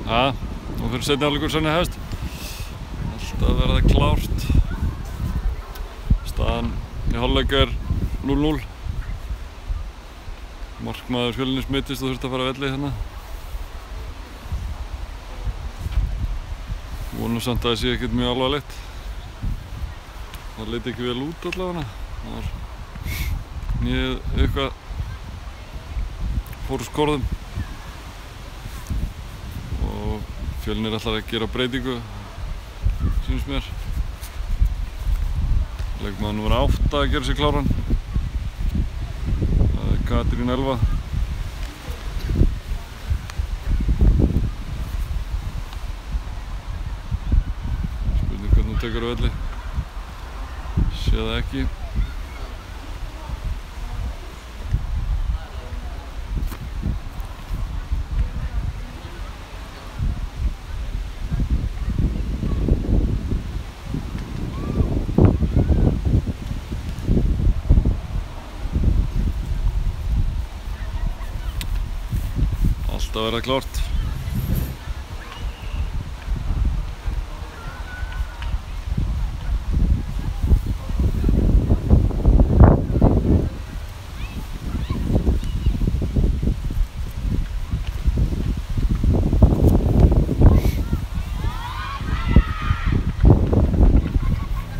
Ja, og fyrir seinni hálfleikur Svenni hefst. Alltaf verða klárt. Staðan í hálfleik 0-0. Markmaður Fjölnis meiddist og þurfti að fara að velli hérna. Vonum samt að það sé ekkert mjög alvarlegt. Það leit ekki vel út allavega. Það var nýið eitthvað fór úr skorðum. Og Fjölnir ætlar að gera breytingu, sýnist mér. Leikmaður númer 8 að gera sig kláran. Það er Katrín Elva. Spurning hvernig hún tekur á velli. Sé það ekki. Alltaf verða klárt.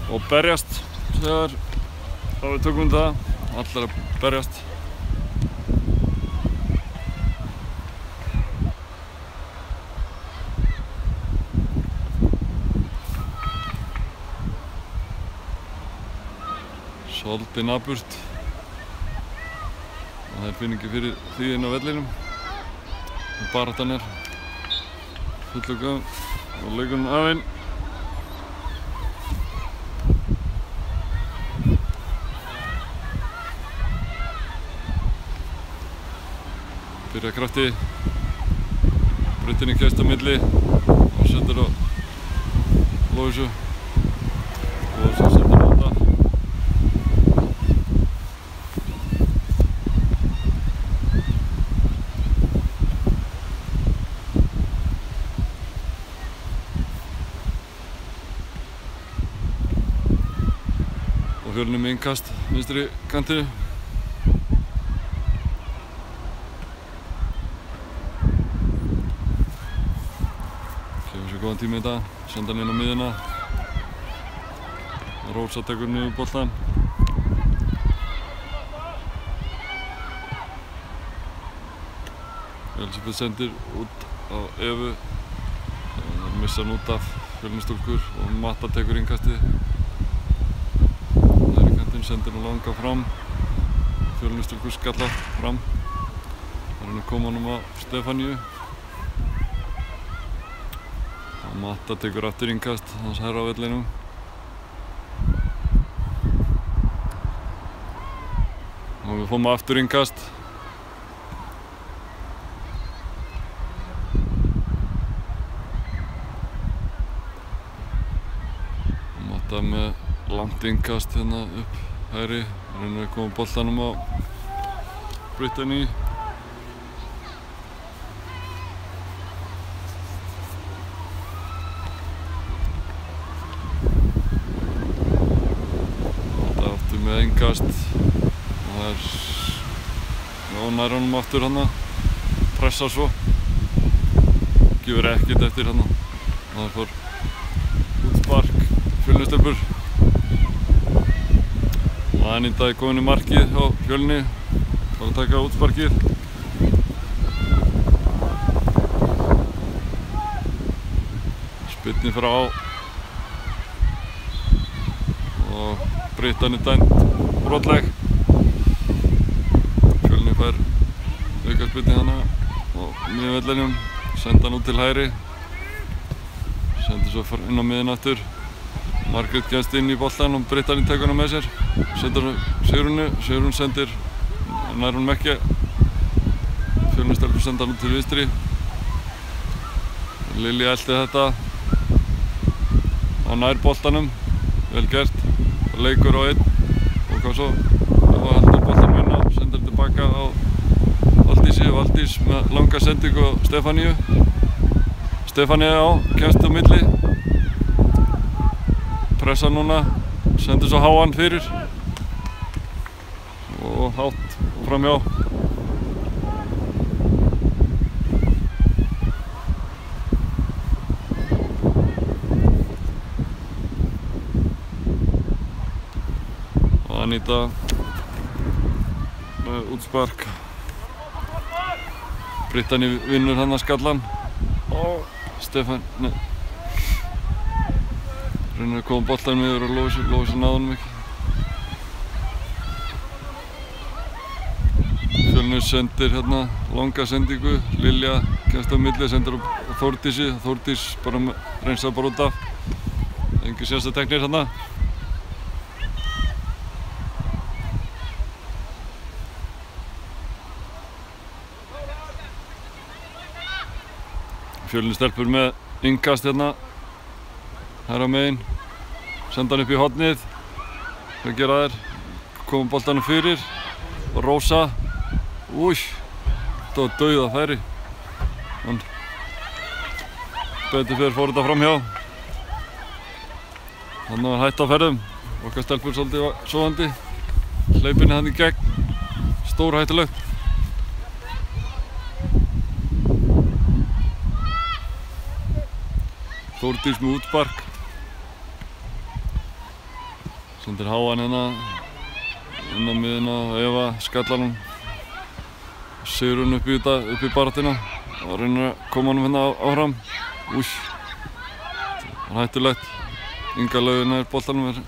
Og berjast þegar við tökum það. Allir að berjast. Svolítið napurt og það er finningi fyrir því inn á vellinum. Baráttan er fullu gang og leikurinn afinn. Byrja krafti, breytinni kæst á milli og setur á Lóisu. Lóisu setur á þetta. Og Fjölnir með innkast vinstri kantinu. Kemur sér góðan tími í þetta, senda hann inn á miðjuna. Rósa tekur niður boltann. Elisabeth sendir út á Evu. Það missa hann út af Fjölnisstúlkur og Matta tekur innkastið. Sendir hún langa fram. Fjölnisstúlkur skallar fram. Það er hann að koma honum á Stefaníu. Og Matta tekur aftur innkast, hans herra á vellinum. Og við fórum aftur innkast. Matta með langt innkast hérna upp hægri, reynir að koma boltanum á Brittany. Þetta aftur með innkast og það er nær honum aftur hann að pressa svo. Gefur ekkert eftir hann. Það fór útspark Fjölnistelpur. Anita er komin í markið á Fjölni. Það var að taka útsparkið. Spyrni frá. Og Brittany dæmt brotleg. Fjölni fær aukaspyrni hana og miðjum vellinum. Senda hann út til hægri. Sendir svo inn á miðjun aftur. Margrét kemst inn í boltann og Brittany tekur hana með sér. Sendir Sigrúnu, Sigrún sendir nær honum ekki. Fjölnistelpur senda hann út til vinstri. Lilli elti þetta á nær boltanum, vel gert. Leikur á einn og hvað svo? Og heldur boltanum inn á, sendir tilbaka á Valdísi. Valdís með langa sendingu á Stefaníu. Stefani kemst á milli. Pressa núna, sendur svo háan fyrir. Og hátt framhjá. Og Anita með útspark. Brittany vinnur hann að skallan. Og Stefán reynir að koma boltanum yfir og Lósi náði honum ekki. Fjölnir sendir hérna langa sendingu. Lilja kemst á milli, sendir á Þórdísi. Þórdís bara reynsar bara út af. Engin sérsta teknir hérna. Fjölnir stelpur með innkast hérna. Herra megin. Senda hann upp í hornið. Hvað gera þær? Koma boltanum fyrir. Og Rósa. Új. Þetta var dauða færi. En betur fyrir fór þetta framhjá. Þannig var hætt á ferðum. Okkar stelpur svolítið sofandi. Hleypinni hann í gegn. Stór hættulegt. Þórdís með útspark. Sendir háan hérna inn á miðuna og Eva skallar hann. Sigrún upp í baráttina og reynir að koma hann hérna áfram. Új. Það var hættulegt. Inga Laufey nær boltanum,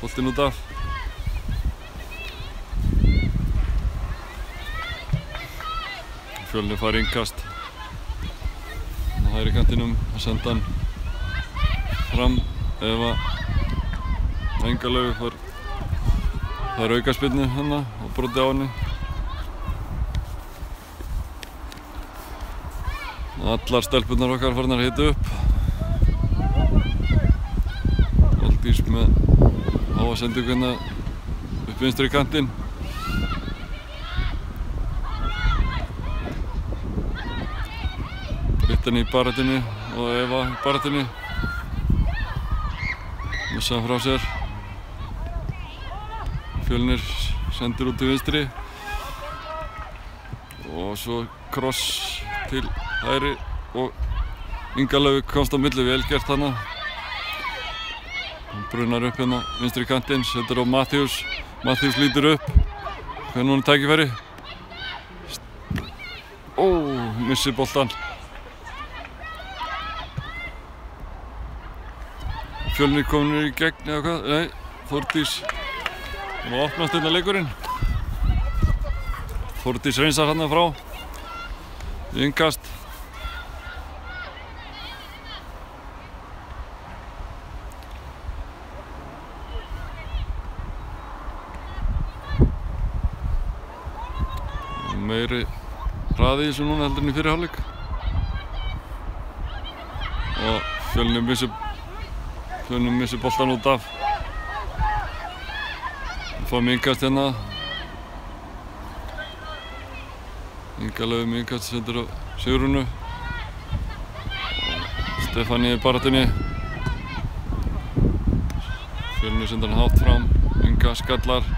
boltinn út af. Fjölnir fær innkast. Hægri kantinum að senda hann fram. Eva Inga Laufey fær aukaspyrnu hérna og brotið á henni. Allar stelpurnar okkar farnar að hita upp. Valdís með háa sendingu hérna upp vinstri kantinn. Brittany í baráttunni og Eva í baráttunni. Missa frá sér. Fjölnir sendir út til vinstri. Og svo kross til hægri og Inga Laufey komst á milli, vel gert hana. Hann brunar upp hérna vinstri kantinn, setur á Matthews. Matthews lítur upp. Hvernig hún tækifæri. Missir boltan. Fjölnir komin í gegn eða hvað? Nei, Þórdís. Það var opnast hérna leikurinn. Þórdís reynsar hérna frá. Innkast. Meiri hraði í þessu núna heldur en í fyrri hálfleik. Og Fjölnir missir boltan út af. Við fáum innkast hérna. Inga Laufey með innkast sendur á Sigrúnu. Stefani í baráttunni. Fjölnir sendur hann hátt fram. Inga skallar.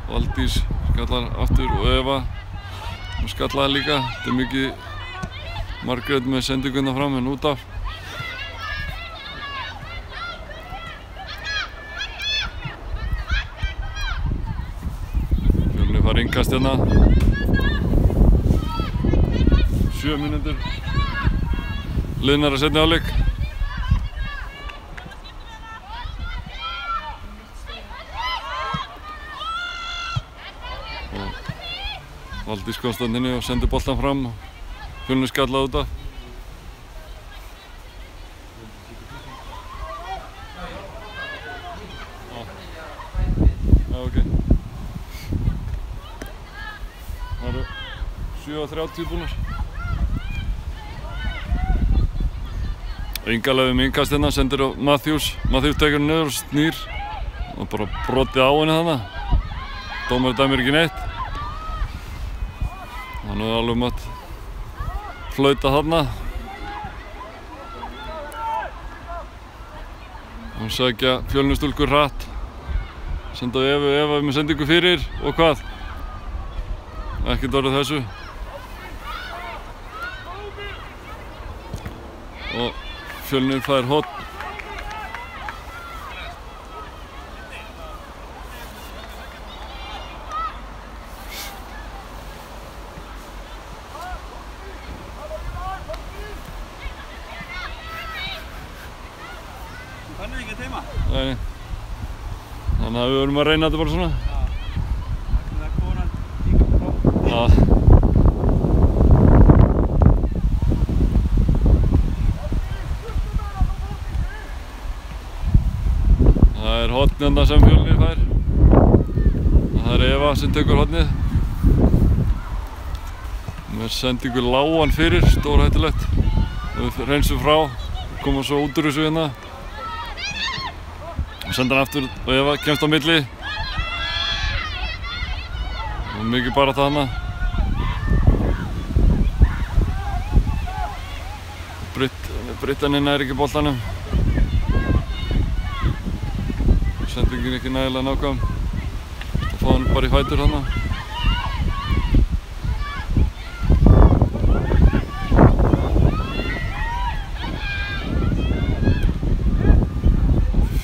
Valdís skallar aftur og Eva. Hún skallaði líka. Þetta er mikið Margrét með sendinguna fram en út af. Fjölnir fær innkast hérna. 7 mínútur liðnar að seinni hálfleik. Valdís komst þarna inni og sendir boltan fram og Fjölnir skallaði út af. Ok. Það eru 7:30 búnar. Inga Laufey með innkast hérna, sendir á Matthews. Matthews tekur hann niður og snýr og bara brotið á henni þarna. Dómari dæmir ekki neitt. Hann hefði alveg mátt flauta þarna. Hún sækja Fjölnistúlkur hratt. Senda á Eva með sendingu fyrir og hvað? Ekkert orðið þessu. Og Fjölnir fær horn. Þannig ekki að teima? Nei. Þannig að við vorum að reyna þetta bara svona. Það er konan líka frá. Já. Það er hornið sem Fjölnir fær. Það er Eva sem tekur hornið. Með sendingu lágan fyrir, stórhættulegt. Við reynsum frá, komum svo út úr þessu hérna. Senda hann aftur og Eva kemst á milli. Og mikið bara þarna. Brittaninn nær ekki boltanum. Sendingin ekki nægilega nákvæm. Það fá hann bara í fætur þarna.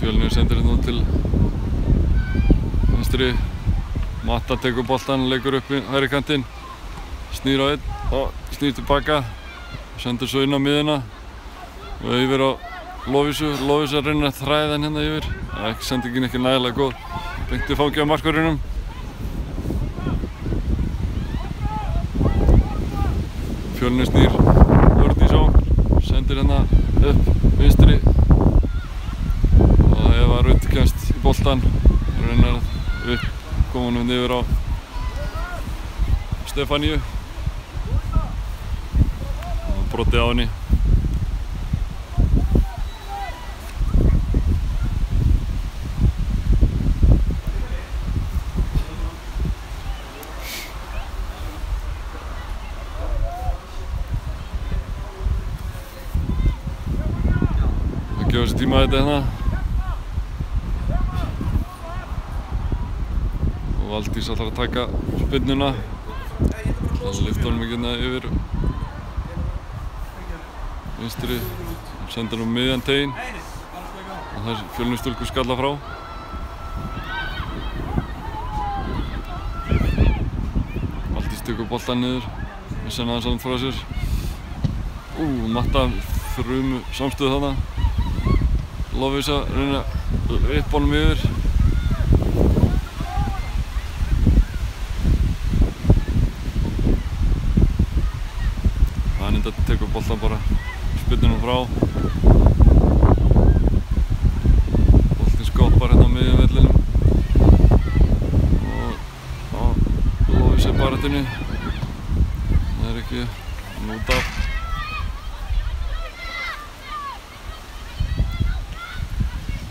Fjölnir sendir hérna út til vinstri. Matta tekur boltan, leikur upp í hægri kantinn. Snýr á einn og snýr tilbaka. Sendir svo inn á miðuna. Og yfir á Lovísu. Lovísu reynir að þræða hann hérna yfir. Sendingin ekki nægilega góð. Beint í fangið á markverðinum. Fjölnir snýr Þórdís á. Sendir hérna upp vinstri. Og Eva Rut kemst í boltan. Reynir að koma hann yfir á Stefaníu. Og brotið á henni. Gefa sér tíma þetta hérna. Og Valdís ætlar að taka spyrnuna. Það lyfta honum ekki hérna yfir vinstri. Sendir hann miðjan teginn. Og það er Fjölnistúlkur skalla frá. Valdís tekur boltan niður. Missa hann aðeins hann frá sér. Matta frumu samstöðu þarna. Lovísa reynir að upp honum yfir. Aninda tekur boltan bara spyrnunum frá. Boltinn skoppar hérna á miðjum vellinum. Og Lovísa í baráttunni. Það er ekki út af.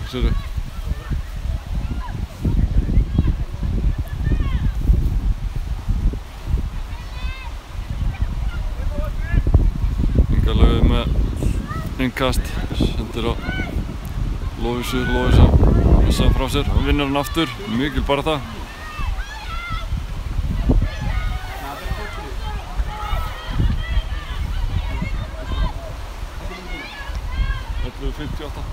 Sérðu. Inga Laufey með innkast, sendir á Lovísu, Lovísa missa hann frá sér og vinnur hann aftur, mikil barátta. Það er 58.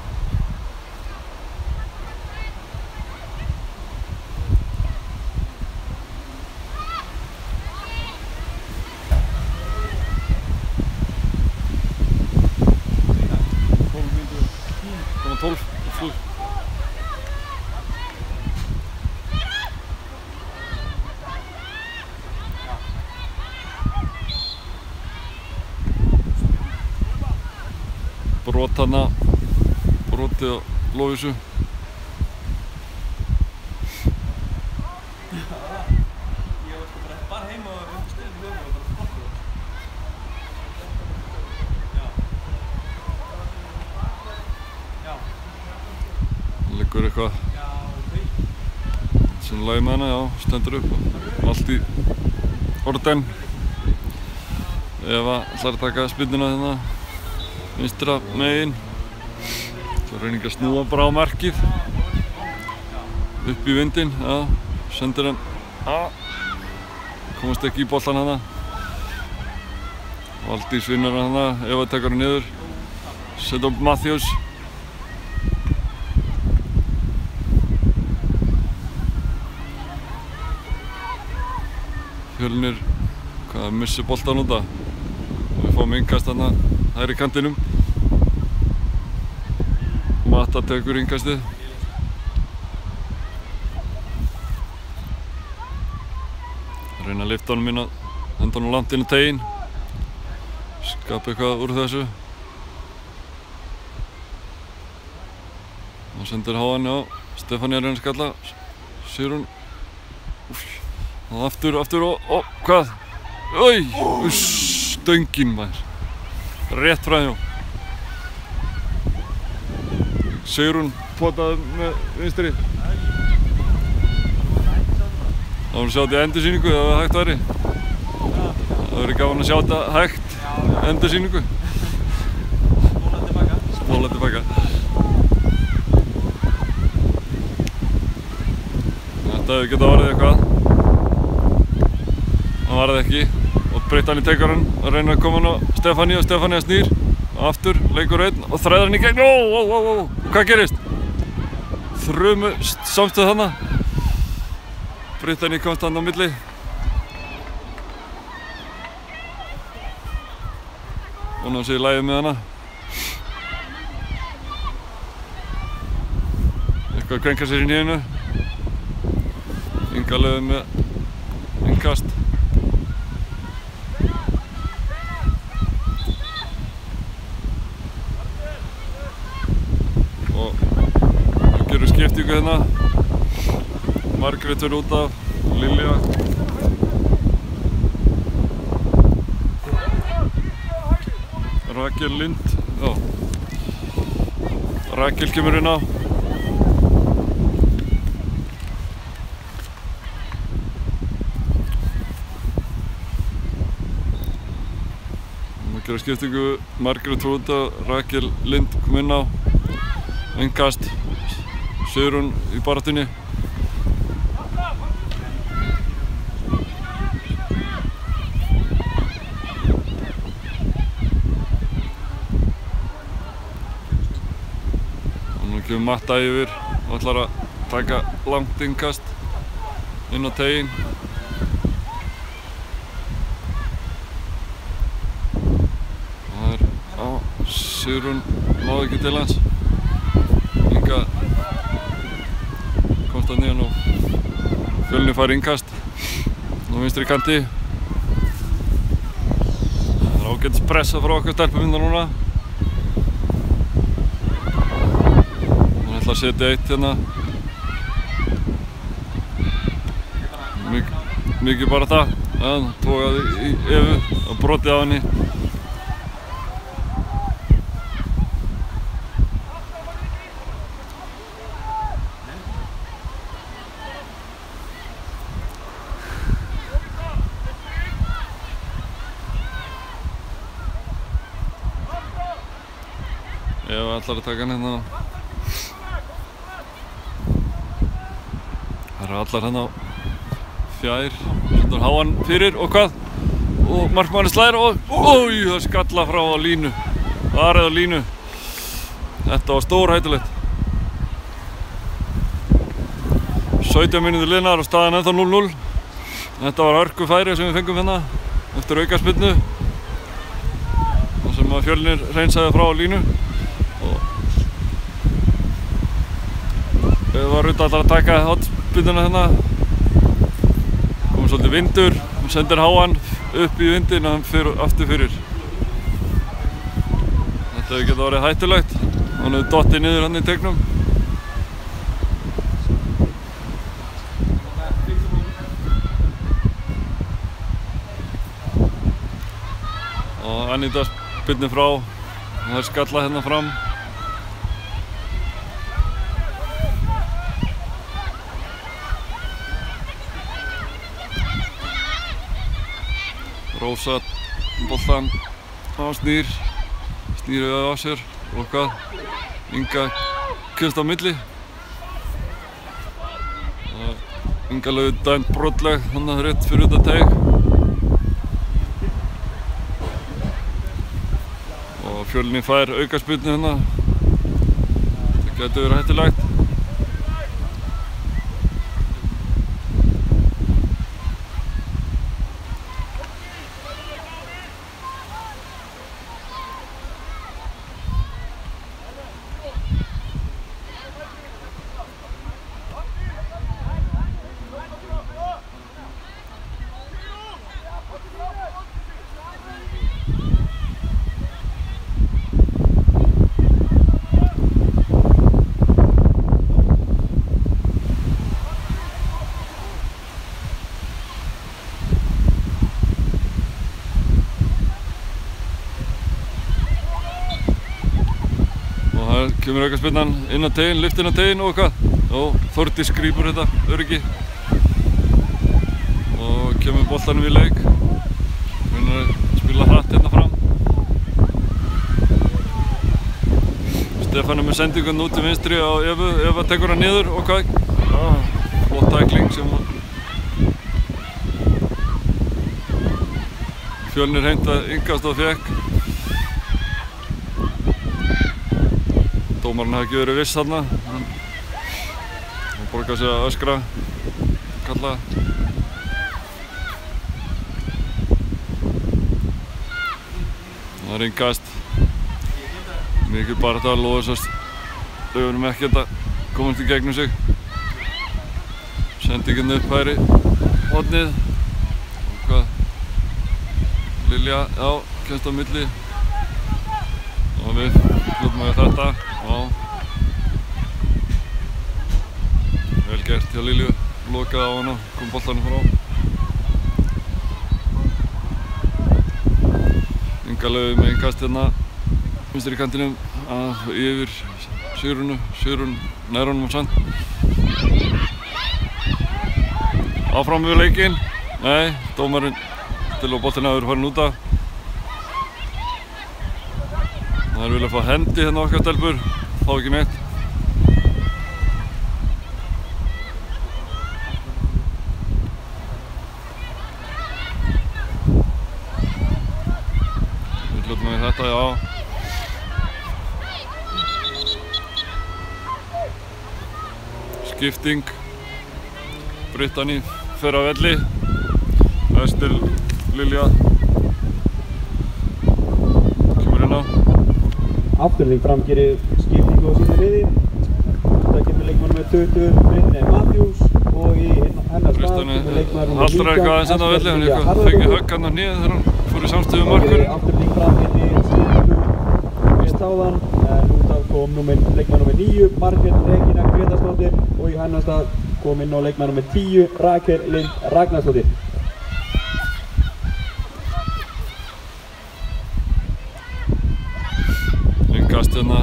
Brot hana, brotið á Lovísu. Ég var bara heima og við stöðum í lögum og bara sportið. Já. Liggur eitthvað sem lagi með hana, já, stendur upp og allt í orden. Eva ætlar að taka spyrnuna hérna vinstra megin. Það reynir ekki að snúa bara á markið. Upp í vindinn, já. Sendir hann, já. Komast ekki í boltan hana. Valdís vinnar hana, Eva tekur hann niður. Setur upp Matthews. Fjölnir, missir boltan út af. Við fáum innkast hana hægri kantinum. Matta tekur innkastið. Reyna að lyfta honum inn að henda honum langt inn á teginn. Skapa eitthvað úr þessu. Og sendir háan, já. Stefánia reyna að skalla. Sigrún. Og aftur og hvað? Oj! Stöngin maður. Rétt framhjá. Sigrún potaði með vinstri. Það var að sjá þetta í endursýningu ef það hægt væri. Það verið gaman að sjá þetta hægt endursýningu. Spóla tilbaka. Þetta hefði getað orðið eitthvað. Það var það ekki og Brittany tekur hann og reynir að koma hann á Stefáníu og Stefánia snýr og aftur, leikur einn og þræðir hann í gegn. Ó, hvað gerist? Þrumu samstöð þarna. Brittany komst hann á milli. Og ná sé í lagi með hana. Eitthvað að kvenka sér í nýjunu. Inga lögum með innkast. Skiptingu hérna. Margrét verður út af, Lilja. Rakel Lind, já. Rakel kemur inn á. Gera skiptingu, Margrét verður út af, Rakel Lind kom inn á. Innkast. Sigrún í baráttunni. Og nú kemur Matta yfir og ætlar að taka langt innkast inn á teginn. Það á Sigrún náði ekki til hans. Inga komst að niðan og Fjölnir fær innkast á vinstri kanti. Það er ágætis pressa frá okkar stelpum núna. Hún ætlar að setja eitt hérna. Mikið bara það. Hann tókaði í Evu og brotið á henni. Eva ætlar að taka hann hérna. Það eru allar hérna á fjær. Sendur háan fyrir og hvað? Og markmaðurinn slær og það skalla frá á línu. Varið á línu. Þetta var stórhættulegt. 17 mínútur liðnar og staðan ennþá 0-0. Þetta var hörku færi sem við fengum hérna eftir aukaspyrnu. Það sem að Fjölnir hreinsaði frá á línu. Við varum út allar að taka hotspyrnuna hérna. Komur svolítið vindur, hún sendir háan upp í vindinn og hann fyrir aftur fyrir. Þetta hefði getað orðið hættulegt. Hann hefði dottið niður hann í tegnum. Og Anita spyrnir frá og það er skallað hérna fram. Rósa boltan á snýr við á sér og hvað? Inga kemst á milli. Inga Laug dæmt brotleg þannig rétt fyrir utan teig. Og Fjölnir fær aukaspyrnu hérna. Það getur verið hættulegt. Kemur aukaspyrnan inn á teginn, lyft inn á teginn og hvað. Og Þórdís grípur þetta öryggi. Og kemur boltanum í leik. Reynir að spila hratt hérna fram. Stefán með sendingun út til vinstri á Evu. Eva tekur hann niður og hvað. Flott tækling sem Fjölnir heimtað Ingastóð fekk. Dómarinn hafði ekki verið viss þarna. Hann borgaði sig að öskra, kalla. Það er innkast. Mikið baráttu að Lóðsast. Laugunum ekkert að komast í gegnum sig. Sendingin upp hægri hornið. Og hvað? Lilja, já, kemst á milli. Og við hljóðum með þetta. Já. Vel gert hjá Lilju, lokaði á hana, kom boltanum frá. Inga Laug með innkast hérna vinstri í kantinum yfir Sigrúnu, Sigrún nær honum á sand. Áfram við leikinn. Nei, dómarinn til að boltinn hafi verið farin út af. Það er vilja að fá hendi hérna okkar stelpur, fá ekki neitt. Við hljótum við þetta, já. Skipting. Brittany fer á velli. Östil Lilja. Kemur inn á. Afturlík fram gerir skiptingu á sínu liði. Það kemur leikmann með 20, Brittany Matthews og í hennar stað kemur leikmann með Halldór eitthvað aðeins enda á velli, hann fengið högg hann á hnéð þegar hann fór í samstöðu við markvörðinn. Afturlík fram gerir skiptingu fyrst áðan, en út af kom leikmann nr. 9, Margrét Regína Grétarsdóttir og í hennar stað kom inn á leikmann nr. 10, Rakel Lind Ragnarsdóttir. Innkast hérna,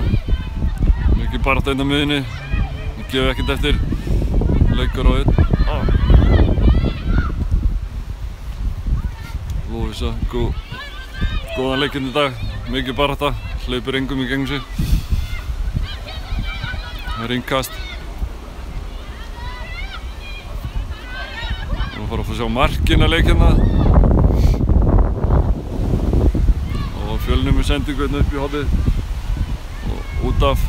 mikið barátta inn á miðjunni, ég gef ekkert eftir, leikur á einn. Lóvísa, góðan leikinn í dag, mikið barátta, hleypir engum í gegnum sig. Það er innkast. Nú fara að fá að sjá markinn að leik hérna. Og Fjölnir með sendingu hérna upp í hornið. Út af.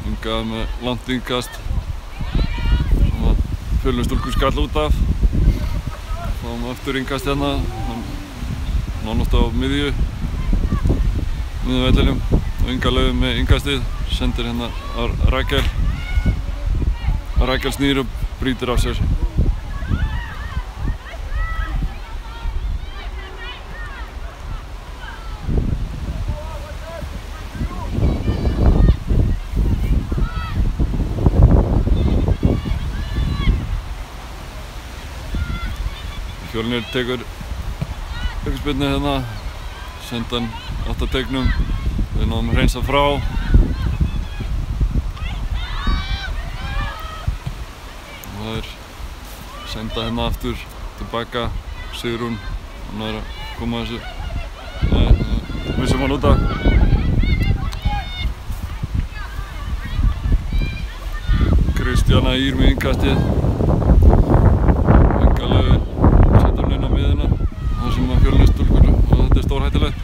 Inga með langt innkast. Fjölnir stúlku skall út af. Fáum aftur innkast hérna. Nánast á miðjuvellinum. Og Inga Laug með innkastið. Sendir hérna á Rakel. Rakel snýr og brýtir af sér. Fjölnir tekur aukaspyrnu hérna, senda hann átt að teignum, við náðum að hreinsa frá. Og það er senda hérna aftur tilbaka, Sigrún á Hann er að koma þessu. Nei, missum hann út af. Kristjana Ýr með innkastið. Löfin setur hann inn á miðuna þar sem að Fjölnisstúlkur og þetta er stórhættulegt.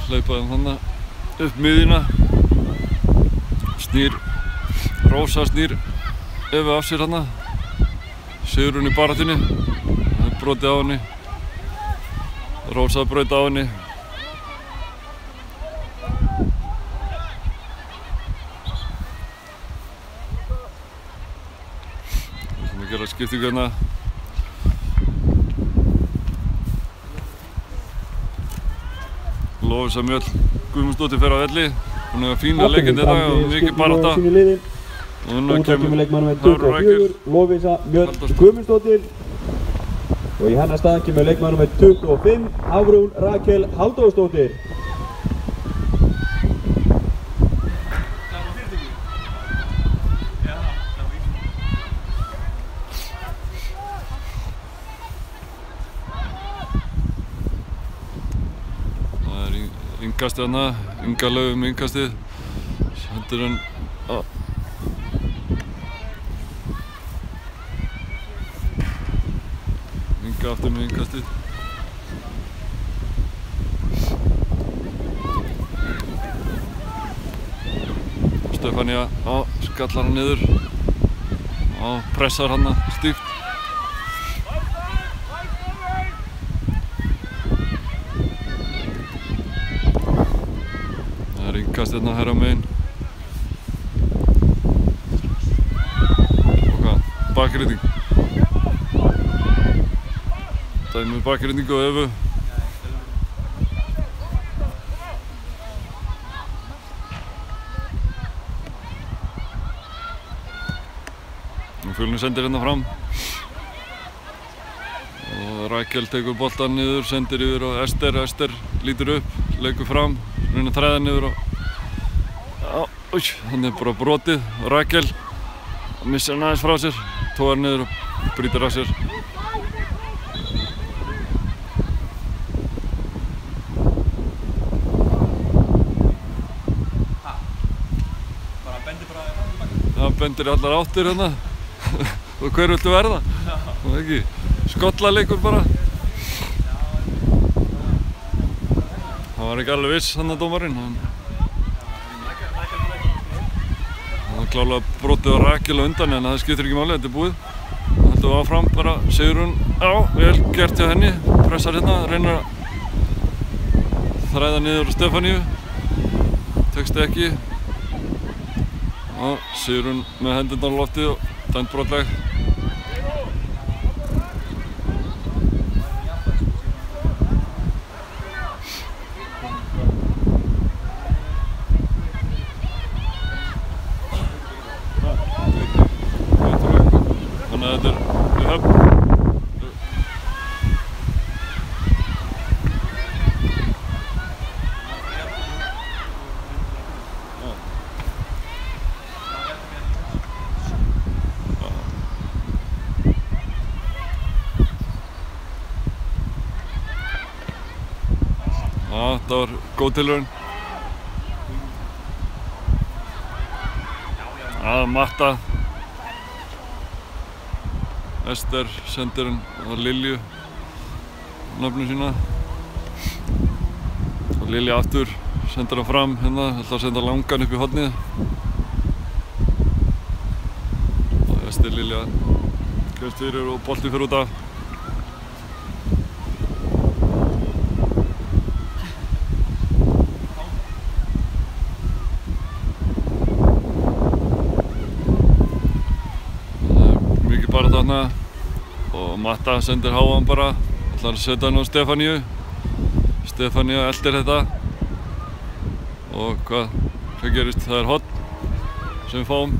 Hleypaði hann þarna upp miðjuna. Snýr, Rósa snýr Evu af sér þarna. Sigurún í baráttunni. Það er brotið á henni. Rósa braut á henni. Gera skiptingu hérna. Lovísa Mjöll Guðmundsdóttir fer á velli. Hún hefur fína leikindi þetta og mikið barátta. Og núna kemur Rakel Lovísa Mjöll Guðmundsdóttir. Og í hennar stað kemur leikmaður með 25 Hafrún Rakel Halldórsdóttir. Innkastið hana, Inga Lauf með innkastið. Sendir hann á. Inga aftur með innkastið. Stefania skallar hann niður. Pressar hana stíft. Innkast hérna herra megin. Og hvað? Bakrydding. Dæmi bakryddingu og Evu. Fjölnir sendir hérna fram. Og Rakel tekur boltan niður, sendir yfir á Ester. Ester lítur upp, leikur fram, reyna að þræða niður og þannig bara brotið. Rakel missir hann aðeins frá sér, tógar niður og brýtur af sér. Bara bendir bara fram og tilbaka? Það bendir allar áttir hérna. Og hver viltu verða? Það er ekki skollaleikur bara. Það var ekki alveg viss hann að dómarinn. Klálega brotið á Rakel á undan en það skiptir ekki máli, þetta er búið. Það heldur áfram bara, Sigurún, vel gert hjá henni, pressar hérna, reynir að þræða niður á Stefaníu, tekst ekki. Sigurún með hendurnar á loftið og dæmt brotleg. Þetta var góð tilraun. Matta. Ester sendir hann á Lilju, nafnu sína. Og Lilja aftur sendir hann fram hérna, ætlar að senda langan upp í hornið. Og Ester Lilja kemst fyrir og boltinn fer út af. Og Matta sendir háan bara, ætlar að setja hann á Stefaníu. Stefaníu eldir þetta. Og hvað gerist? Það er horn sem við fáum.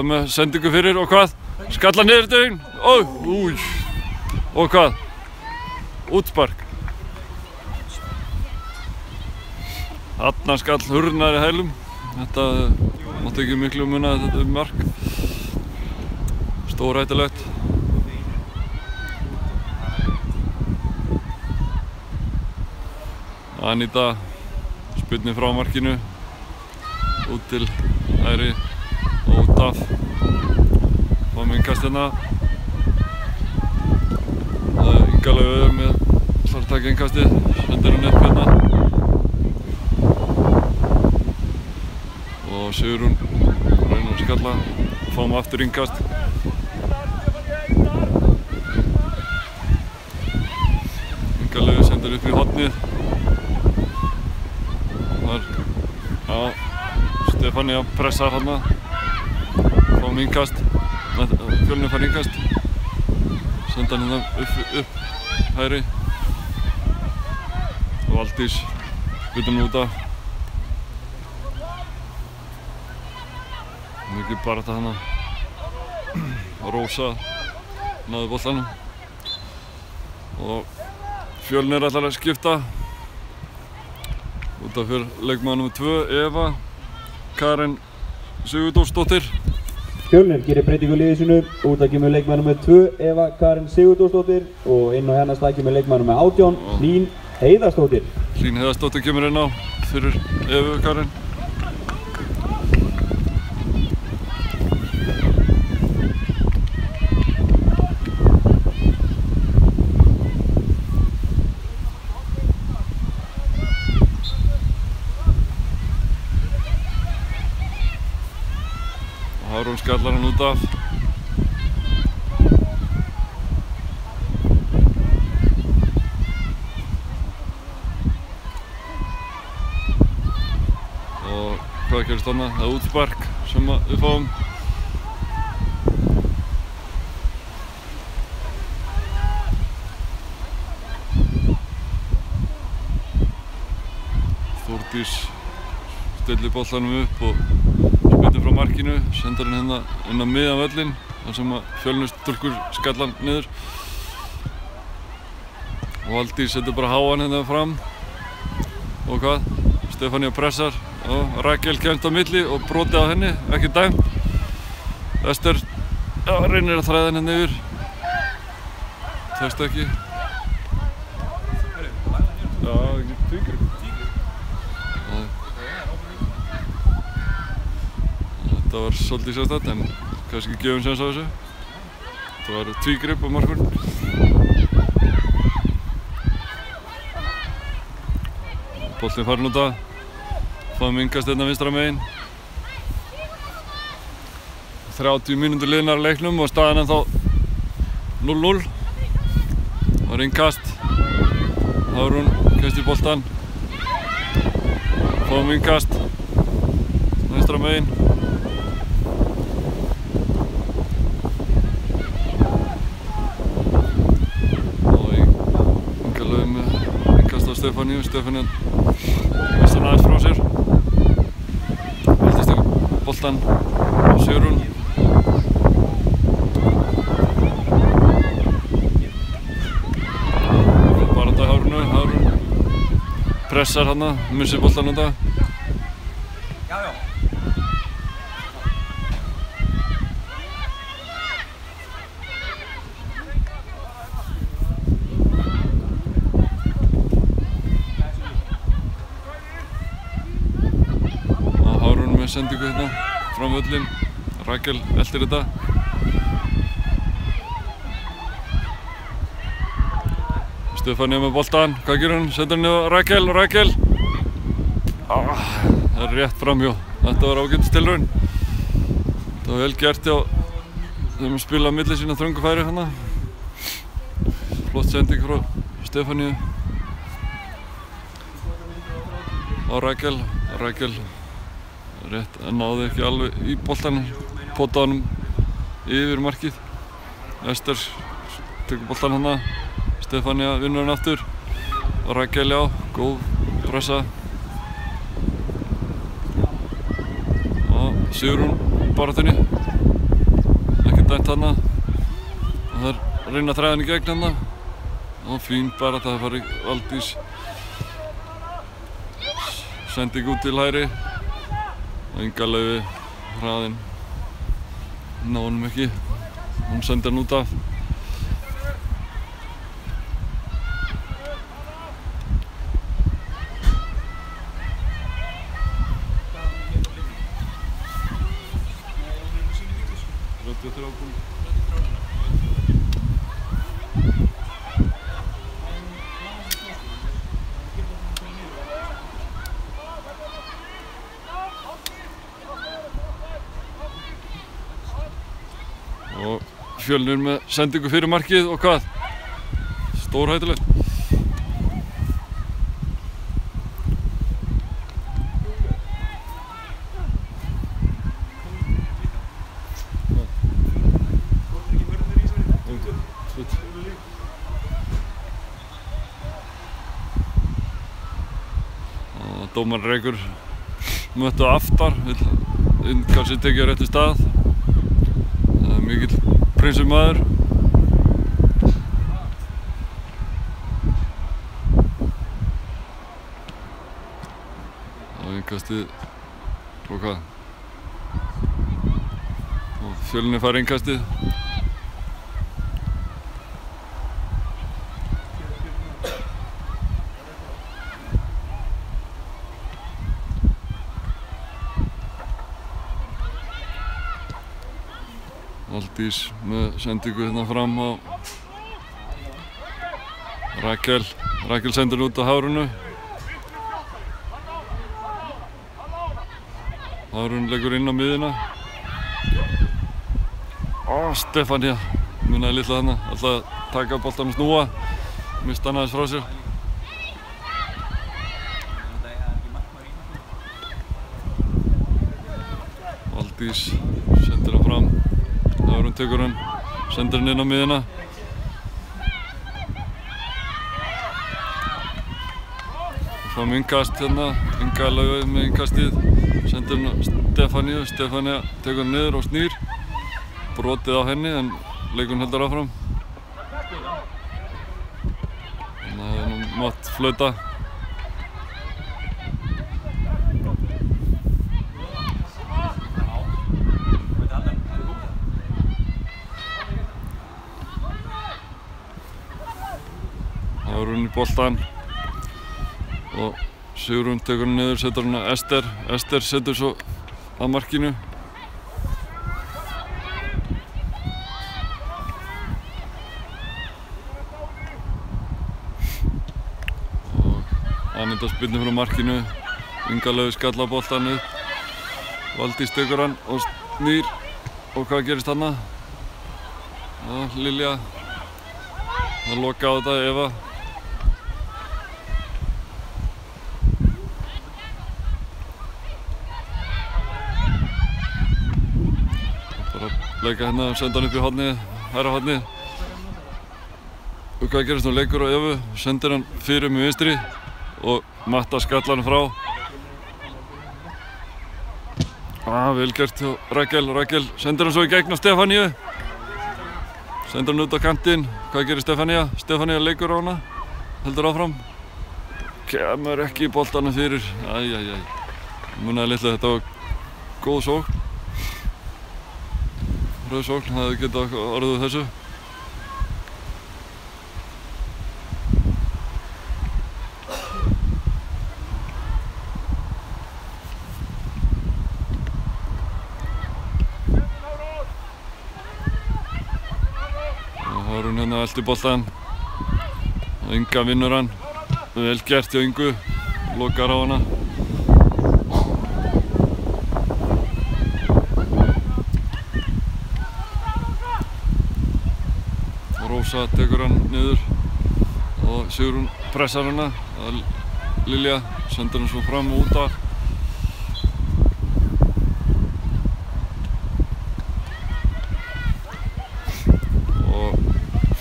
Eva með sendingu fyrir og hvað? Skalla niður dögn. Új. Og hvað? Útspark. Þarna skall hurnar í hælum. Þetta mátti ekki miklu muna að þetta mark. Stórhættulegt. Anita spyrnir frá markinu út til hægri og út af. Fáum innkast hérna. Það Inga Laufey með ætlar að taka innkastið, sendir hann upp hérna. Og Sigrún reynir að skalla. Fáum aftur innkast. Inga Laufey sendir upp í hornið. Stefania pressar hana. Fáum innkast. Fjölnir fær innkast. Senda hann upp hægri. Og Valdís bytur hann út af. Mikið barátta hana. Rósa náði boltanum. Og Fjölnir ætlar að skipta. Út af fyrir leikmaður nr. 2, Eva Karen Sigurdórsdóttir. Fjölnir gerir breytingu í liði sínu. Út af kemur leikmaður nr. 2, Eva Karen Sigurdórsdóttir. Og inn á hennar stað kemur leikmaður nr. 18, Hlín Heiðarsdóttir. Hlín Heiðarsdóttir kemur inn á fyrir Evu Karen. Hárún skallar hann út af. Og hvað gerist þarna? Það er útspark sem við fáum. Þórdís stillir boltanum upp og spyrnir frá markinu, sendir hann hérna inn á miðjan völlinn þar sem að Fjölnisstúlkur skalla hann niður. Og Valdís setur bara háan hérna fram. Og hvað? Stefania pressar og Rakel kemst á milli og brotið á henni, ekki dæmt. Ester reynir að þræða henni yfir. Tekst ekki. Já, ekki tvígrip. Þetta var svolítið sérstætt en kannski gefum séns á þessu. Þetta var tvígrip á markvörn. Boltinn farinn út af. Fáum innkast hérna vinstra megin. 30 mínútur liðnar af leiknum og staðan ennþá 0-0. Það var innkast. Hárún kastir boltann. Fáum innkast. Vinstra megin. Stefania vissi hann aðeins frá sér. Valdís tekur boltann á Sigrún. Barátta Hárúnu. Hárún pressar hana, missir boltann út af. Sendingu hérna fram völlinn. Rakel eltir þetta. Stefania með boltann. Hvað gerir hann? Sendur hann niður Rakel og Rakel. Það er rétt framhjá. Þetta var ágætis tilraun. Þetta var vel gert hjá þeim að spila á milli sína þröngu færi hérna. Flott sending frá Stefaniu. Og Rakel. Rakel rétt, náði ekki alveg í boltann, potaði honum yfir markið. Ester tekur boltann hana, Stefania vinnur hann aftur. Og Rakel já, góð pressa. Og Sigrún baráttunni. dæmt þarna og það er reyna að þræða hann í gegn þarna og fín bara það fari Valdís sending út til hægri og Inga Laufey hraðinn ná honum ekki, hún sendi hann út af. Og Fjölnir með sendingu fyrir markið og hvað? Stórhættulegt. Dómarinn Reykur möttu aftar, vill kannski tekið á rétti stað. Það er mikill prinsipmaður. Það er innkastið og hvað? Og Fjölnir fær innkastið. Valdís með sendingu hérna fram á Rakel. Rakel sendir út á Hárunu. Hárun leggur inn á miðjuna. Stefania munaði litla þarna. Ætlaði að taka boltann og snúa. Mista hann aðeins frá sér. Valdís sendir hann fram. Hárun tekur hann, sendir hann inn á miðjuna. Fáum innkast hérna, Inga Laufey með innkastið, sendir hann á Stefania. Stefania tekur hann niður og snýr. Brotið á henni en leikurinn heldur áfram. Þannig að það er nú mátt flauta. Hárun í boltann og Sigrún tekur hann niður, setur hann á Ester. Ester setur svo að markinu. Og Anita spilnir frá markinu. Inga Laufey skalla boltann upp. Valdís tekur hann og snýr. Og hvað gerist þarna? Lilja. Það loka á þetta, Eva. Leika hérna og senda hann upp í hornið, hægra hornið. Og hvað gerist nú? Leikur á Evu, sendir hann fyrir með vinstri og Matta skallar hann frá. Vel gert hjá Rakel. Rakel sendir hann svo í gegn á Stefaniu. Sendir hann út á kantinn. Hvað gerir Stefania? Stefania leikur á hana, heldur áfram. Kemur ekki í boltana fyrir. Munaði litla, þetta var góð sókn. Rauð sókn, það hefði getað orðið þessu. Hárun hérna elti boltann. Inga vinnur hann. Vel gert hjá Ingu. Lokar á hana. Rósa tekur hann niður og Sigrún pressar hana. Lilja sendir hann svo fram og út af. Og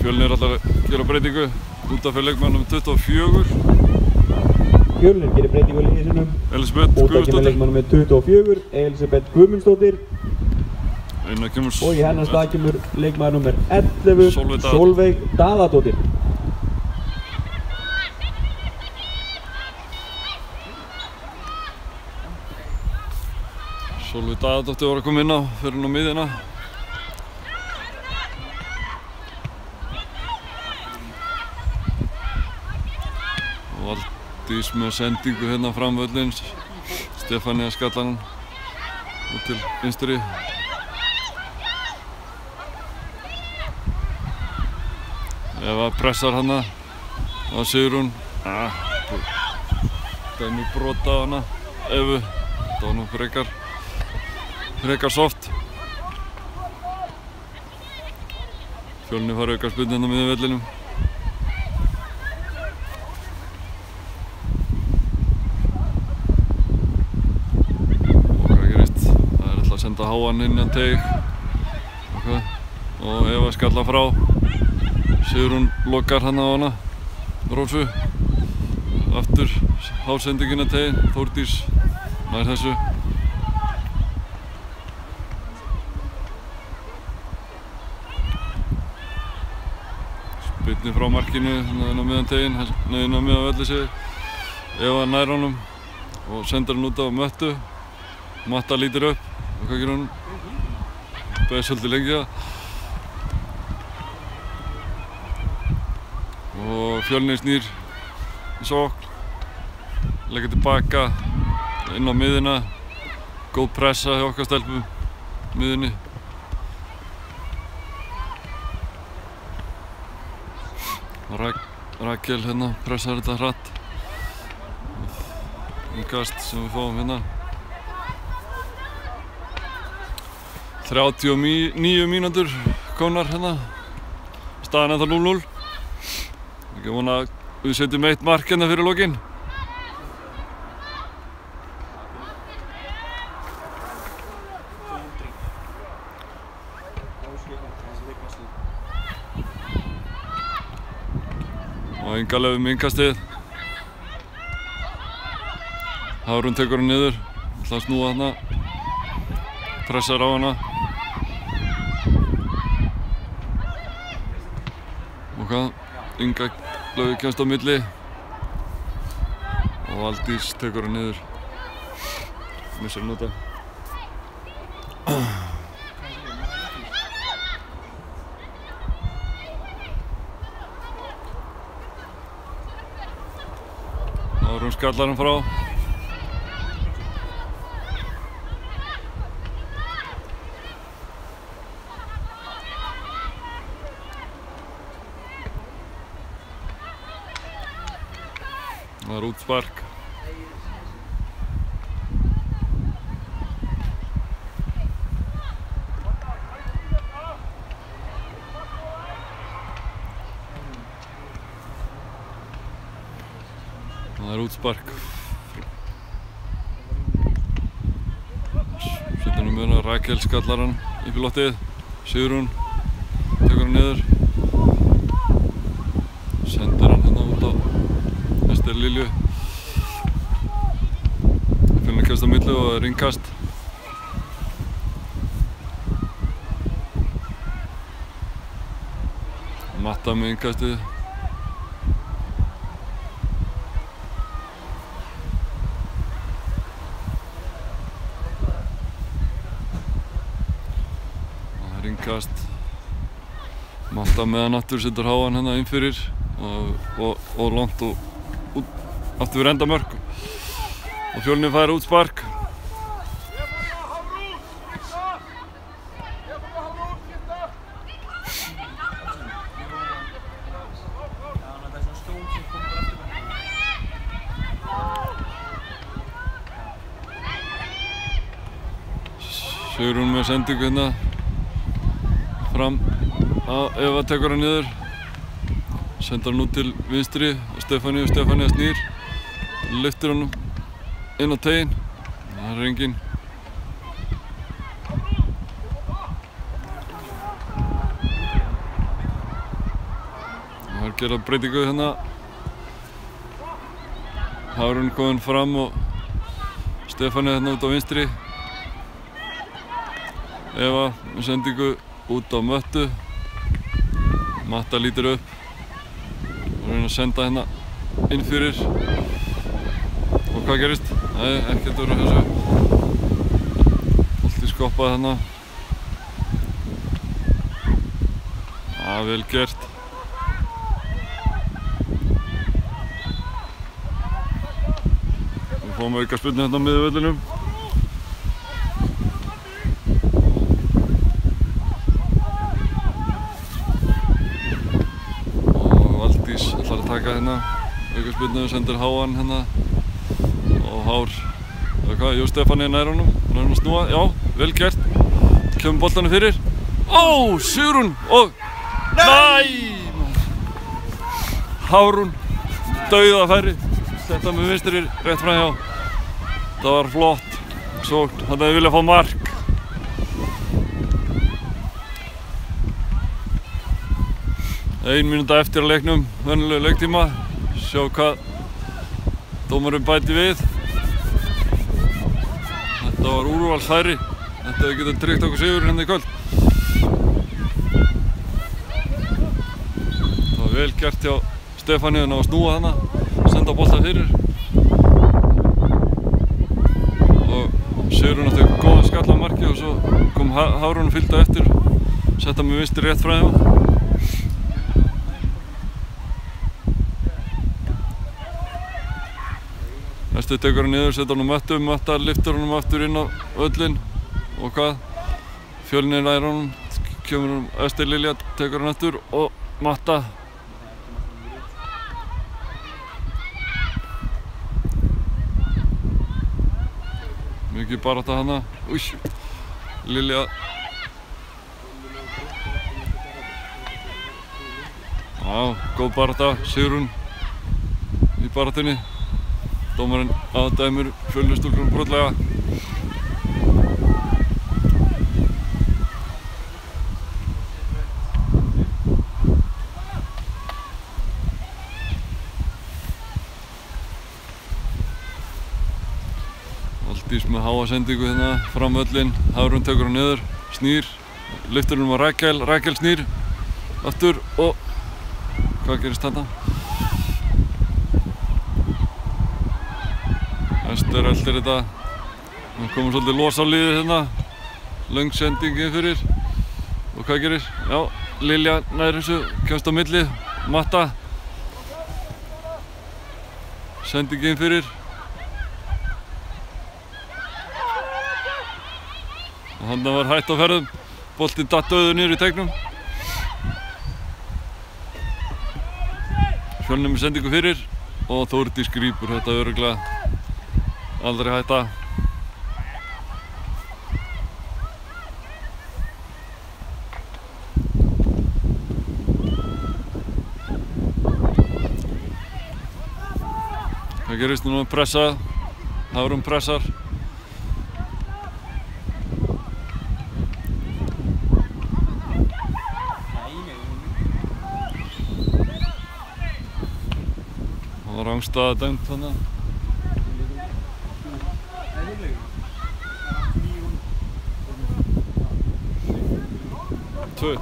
Fjölnir ætlar að gera breytingu út af fyrir leikmann nr. 24. Fjölnir gerir breytingu í liði sínum. Elisabeth Guðmundsdóttir. Út af leikmann nr. 24, Elisabeth Guðmundsdóttir. Inn að kemur Og í hennar stað kemur leikmaður nummer 11, Sólveig Sólveig Daðadóttir. Sólveig Daðadóttir var að koma inn á fyrir hún á miðjuna. Og Valdís með sendingu hérna fram völlinn. Stefanía skallar hann út til vinstri. Eva pressar hana. Það sigur hún. Dæmi brota á hana. Evu. Það var nú frekar soft. Fjölnir fara aukaspyrnu hérna á miðjum vellinum. Og hvað gerist? Það er alltaf að senda háan inn að teig. Og Eva skallar frá. Sigrún lokar hana á hana. Rósu. Aftur hásendingin að tegin. Þórdís nær þessu. Spyrnir frá markinu inn á miðan tegin, inn á miðan velli sig. Eva nær honum og sendir hann út á Möttu. Matta lítur upp og hvað gerir hún? Beðið svolítið lengi það. Og Fjölnir snýr í sókn. Leggja tilbaka inn á miðjuna. Góð pressa hjá okkar stelpum miðjunni. Rakel hérna pressar þetta hratt. Innkast sem við fáum hérna. 39 mínútur komnar hérna. Staðan ennþá 0-0. Ég vona að við setjum eitt mark hérna fyrir lokin. Og Inga Löf með innkastið. Hafrún tekur hann niður. Ætlar að snúa hana. Pressar á hana. Og hvað? Inga Löf kemst á milli. Og Valdís tekur hann niður. Missar hann út af. Hafrún skallar hann frá. Það er útspark. Það er útspark. Settur hann með hana, Rakel skallar hann upp í loftið. Sigrún tekur hann niður. Sendir hann hérna út á Ester Lilju. Fjölnir kemst á milli og það er innkast. Matta með innkastið. Það er innkast. Matta með hann aftur, setur háan hérna inn fyrir og langt og út aftur við endamörk. Og Fjölnir fær útspark. Sigrún með sendingu hérna fram. Eva tekur hann niður. Sendar hann út til vinstri og Stefanía snýr. Lyftir honum inn á tegin. Það er enginn. Það er gerað breytingu hérna. Hafrún kominn fram og Stefanía hérna út á vinstri. Eva með sendingu út á möttu. Matta lítur upp og reyna að senda hérna inn fyrir. Og hvað gerist? Nei, ekkert úr þessu. Bolti skoppaði hérna. Vel gert. Við fáum aukaspyrnu hérna á miðvöllinum. Valdís ætlar að taka hérna aukaspyrnu og sendir háan hérna og hár. Hvað? Jú, Stefán nær honum. Hann er að snúa. Já, vel gert. Kemur boltanum fyrir. Ó, Sigrún og Næ! Hárún dauðafæri. Þetta með vinstri rétt framhjá. Það var flott sókn. Hann hefði viljað fá mark. Ein mínúta eftir að leiknum, venjulegu leiktíma. Sjá hvað dómarinn bæti við. Þetta var úrvalsfæri. Þetta hefði getað tryggt okkur sigur hérna í kvöld. Vel gert hjá Stefáni að ná að snúa hana, senda boltan fyrir. Og Sigrún átti góðan skall á marki og svo kom Hárún og fylgdi á eftir. Setta með vinstri rétt framhjá. Næstu tekur hann niður, setur hann á möttu. Matta lyftir honum aftur inn á völlinn. Og hvað? Fjölnir nær honum. Kemur hann Ester Lilja, tekur hann aftur og Matta. Mikið barátta hana. Új, Lilja. Já, góð barátta. Sigrún í baráttunni. Dómarinn aðdæmir Fjölnir-stúlkur brotlega. Valdís með háa sendingu hérna fram völlinn. Hárún tekur hann niður, snýr, lyftir hann á Rakel, Rakel snýr aftur og hvað gerist þarna? Ester eldir þetta. Hann komur svolítið los á liðið hérna. Löng sending inn fyrir. Og hvað gerir? Já, Lilja nær þessu, kemst á milli, Matta. Sending inn fyrir. Hann var hætt á ferðum, boltinn datt dauður niður í teignum. Fjölnir með sendingu fyrir og Þórdís grípur þetta örugglega. Aldrei hætta. Hvað gerist núna? Pressa. Hárún pressar. Rangstaða dæmt þarna. Tvö.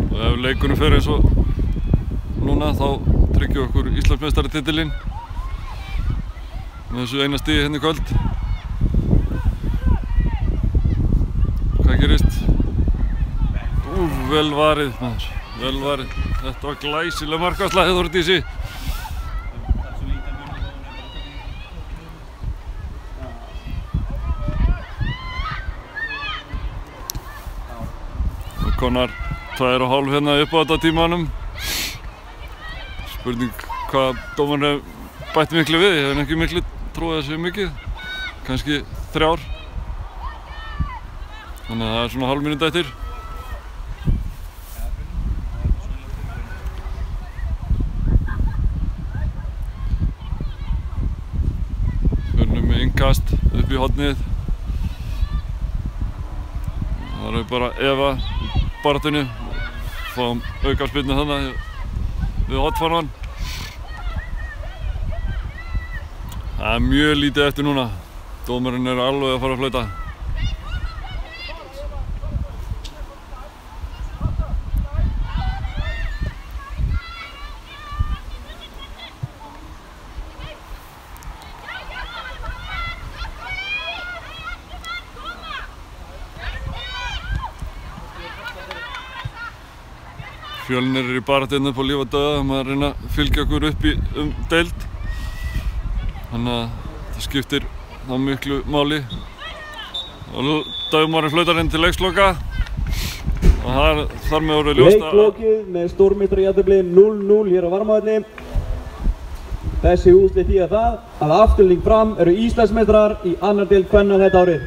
Og ef leikurinn fer eins og núna þá tryggjum við okkur Íslandsmeistaratitilinn með þessu eina stigi hérna í kvöld. Hvað gerist? Vel varið maður, vel varið. Þetta var glæsileg markaslag hjá Þórdísi. Og konar 2,5 hérna upp á þetta tímanum. Spurning hvað dómarinn bætti miklu við. Ég hef ekki miklu trúið þessu mikið. Kannski 3. Þannig að það er svona hálf mínúta eftir. Fjölnir með innkast upp í hornið. Það er bara Eva í baráttunni. Fáum aukaspyrnu þarna. við hotfánan. Það er mjög lítið eftir núna. Dómarinn er alveg að fara að flauta. Fjölnir er í baráttunni upp á líf og dauða, maður að reyna að fylgja okkur upp í deild. Þannig að það skiptir þá miklu máli. Og dagmarinn flautar inn til leiksloka. Og það er þar með orðið ljóst að... Leiklokið með stórmeistarajafntefli 0-0 hér á Varmavelli. Þessi úrslit þýða það að Afturelding Fram eru Íslandsmeistarar í annar deild kvenna þetta árið.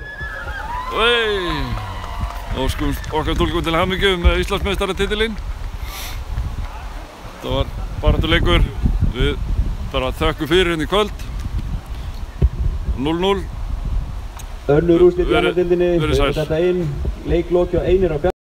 Óskum okkar stúlkum til hamingju með Íslandsmeistaratitilinn. Það var baráttuleikur, við bara þökkum fyrir hérna í kvöld. 0-0. Önnur úrslit í annar deildinni, þetta inn, leiklokið á Einir á